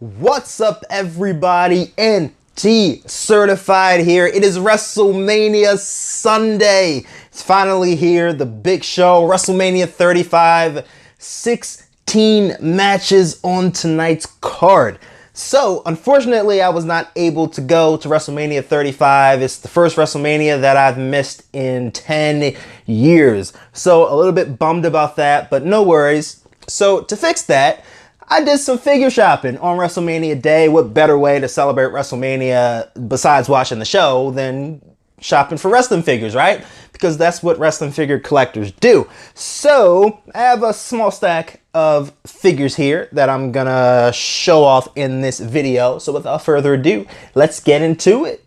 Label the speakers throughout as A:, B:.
A: What's up, everybody? NTCertified here. It is WrestleMania Sunday. It's finally here, the big show, WrestleMania 35. 16 matches on tonight's card. So, unfortunately, I was not able to go to WrestleMania 35. It's the first WrestleMania that I've missed in 10 years. So, a little bit bummed about that, but no worries. So, to fix that, I did some figure shopping on WrestleMania Day. What better way to celebrate WrestleMania besides watching the show than shopping for wrestling figures, right? Because that's what wrestling figure collectors do. So I have a small stack of figures here that I'm gonna show off in this video. So without further ado, let's get into it.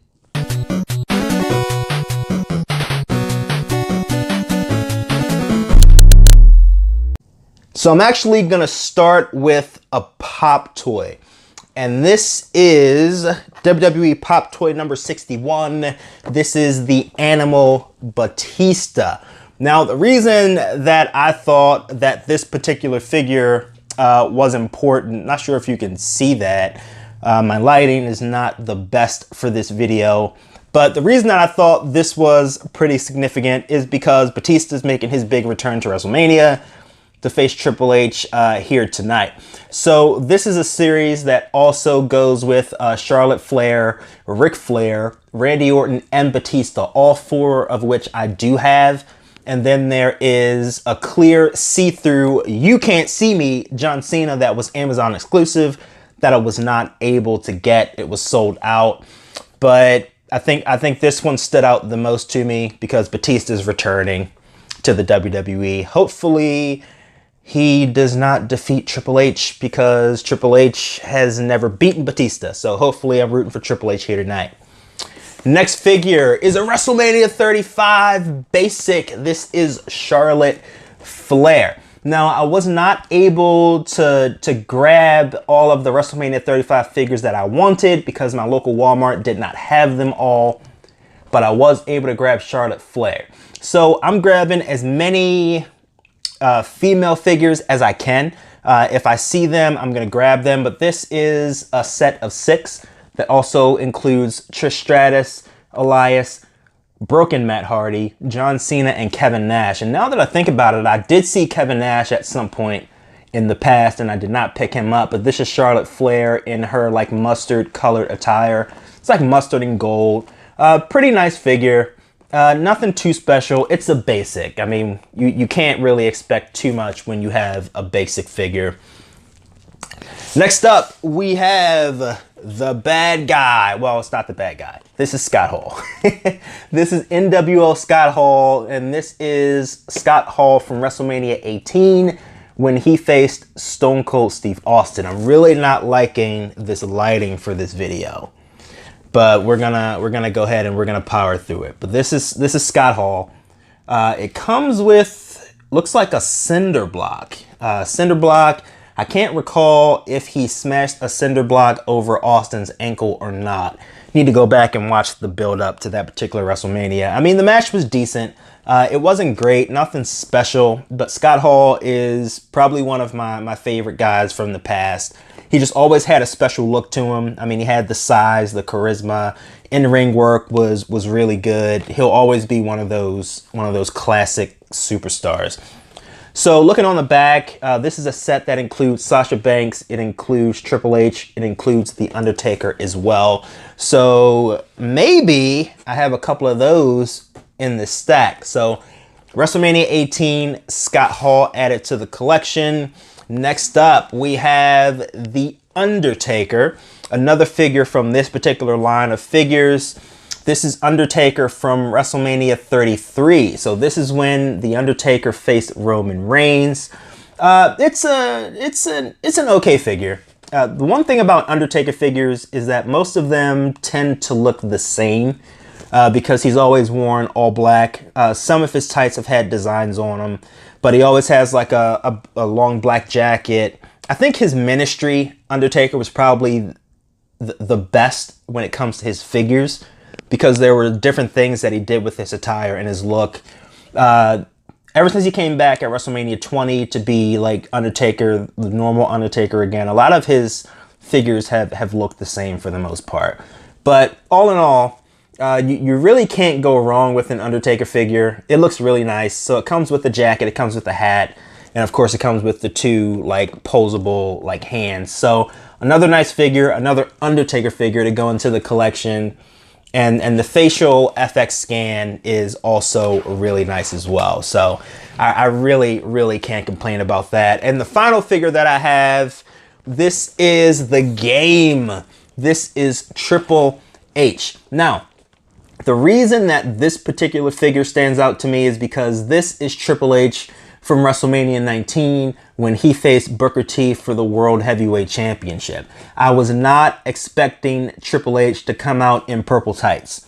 A: So I'm actually gonna start with a pop toy. And this is WWE Pop Toy number 61. This is the Animal Batista. Now, the reason that I thought that this particular figure was important, not sure if you can see that. My lighting is not the best for this video. But the reason that I thought this was pretty significant is because Batista's making his big return to WrestleMania to face Triple H here tonight. So this is a series that also goes with Charlotte Flair, Ric Flair, Randy Orton, and Batista, all four of which I do have. And then there is a clear see-through, you can't see me, John Cena that was Amazon exclusive that I was not able to get. It was sold out. But I think this one stood out the most to me because Batista's returning to the WWE. Hopefully he does not defeat Triple H because Triple H has never beaten Batista. So hopefully I'm rooting for Triple H here tonight. Next figure is a WrestleMania 35 basic. This is Charlotte Flair. Now, I was not able to grab all of the WrestleMania 35 figures that I wanted because my local Wal Mart did not have them all, but I was able to grab Charlotte Flair. So I'm grabbing as many female figures as I can. If I see them, I'm gonna grab them, but this is a set of 6 that also includes Trish Stratus, Elias, Broken Matt Hardy, John Cena, and Kevin Nash. And now that I think about it, I did see Kevin Nash at some point in the past and I did not pick him up, but this is Charlotte Flair in her like mustard colored attire. It's like mustard and gold. Pretty nice figure. Nothing too special. It's a basic. I mean, you can't really expect too much when you have a basic figure. Next up, we have the bad guy. Well, it's not the bad guy. This is Scott Hall. This is NWO Scott Hall, and this is Scott Hall from WrestleMania 18 when he faced Stone Cold Steve Austin. I'm really not liking this lighting for this video, but we're gonna go ahead and we're gonna power through it. But this is Scott Hall. It comes with, looks like a cinder block. Cinder block. I can't recall if he smashed a cinder block over Austin's ankle or not. Need to go back and watch the build up to that particular WrestleMania. I mean, the match was decent. It wasn't great, nothing special, but Scott Hall is probably one of my favorite guys from the past. He just always had a special look to him. I mean, he had the size, the charisma, in-ring work was really good. He'll always be one of those classic superstars. So looking on the back, this is a set that includes Sasha Banks, it includes Triple H, it includes The Undertaker as well. So maybe I have a couple of those in this stack. So WrestleMania 18, Scott Hall added to the collection. Next up, we have The Undertaker, another figure from this particular line of figures. This is Undertaker from WrestleMania 33. So this is when The Undertaker faced Roman Reigns. It's an okay figure. The one thing about Undertaker figures is that most of them tend to look the same because he's always worn all black. Some of his tights have had designs on them, but he always has like a long black jacket. I think his Ministry Undertaker was probably the best when it comes to his figures, because there were different things that he did with his attire and his look. Ever since he came back at WrestleMania 20 to be like Undertaker, the normal Undertaker again, a lot of his figures have looked the same for the most part. But all in all, you really can't go wrong with an Undertaker figure. It looks really nice. So it comes with the jacket, it comes with the hat, and of course it comes with the two like posable like hands. So another nice figure, another Undertaker figure to go into the collection. And the facial FX scan is also really nice as well. So I really can't complain about that. And the final figure that I have, this is the Game. This is Triple H. Now, the reason that this particular figure stands out to me is because this is Triple H from WrestleMania 19 when he faced Booker T for the World Heavyweight Championship. I was not expecting Triple H to come out in purple tights.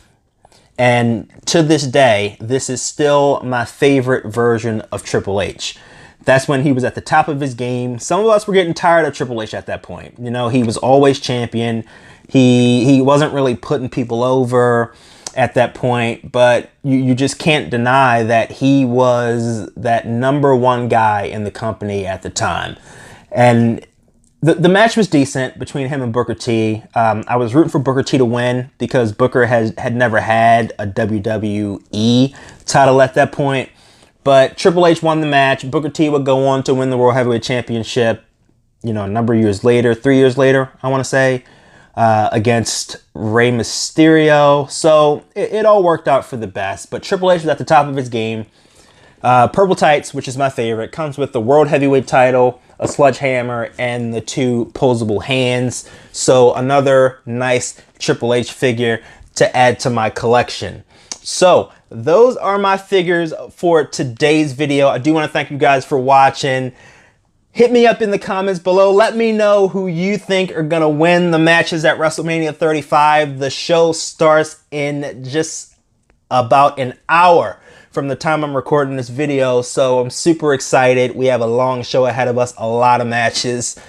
A: And to this day, this is still my favorite version of Triple H. That's when he was at the top of his game. Some of us were getting tired of Triple H at that point. You know, he was always champion. He wasn't really putting people over at that point, but you just can't deny that he was that #1 guy in the company at the time. And the match was decent between him and Booker T. I was rooting for Booker T to win because Booker had never had a WWE title at that point. But Triple H won the match. Booker T would go on to win the World Heavyweight Championship, you know, a number of years later, 3 years later, I want to say, against Rey Mysterio. So it all worked out for the best. But Triple H was at the top of his game. Purple tights, which is my favorite, comes with the World Heavyweight title, a sledgehammer, and the two posable hands. So another nice Triple H figure to add to my collection. So those are my figures for today's video. I do want to thank you guys for watching. Hit me up in the comments below. Let me know who you think are going to win the matches at WrestleMania 35. The show starts in just about an hour from the time I'm recording this video, so I'm super excited. We have a long show ahead of us, a lot of matches.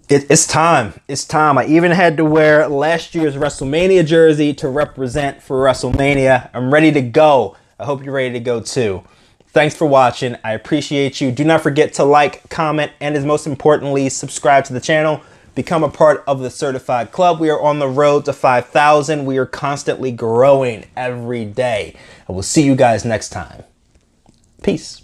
A: It's time. It's time. I even had to wear last year's WrestleMania jersey to represent for WrestleMania. I'm ready to go. I hope you're ready to go too. Thanks for watching. I appreciate you. Do not forget to like, comment, and as most importantly, subscribe to the channel. Become a part of the Certified Club. We are on the road to 5,000. We are constantly growing every day. I will see you guys next time. Peace.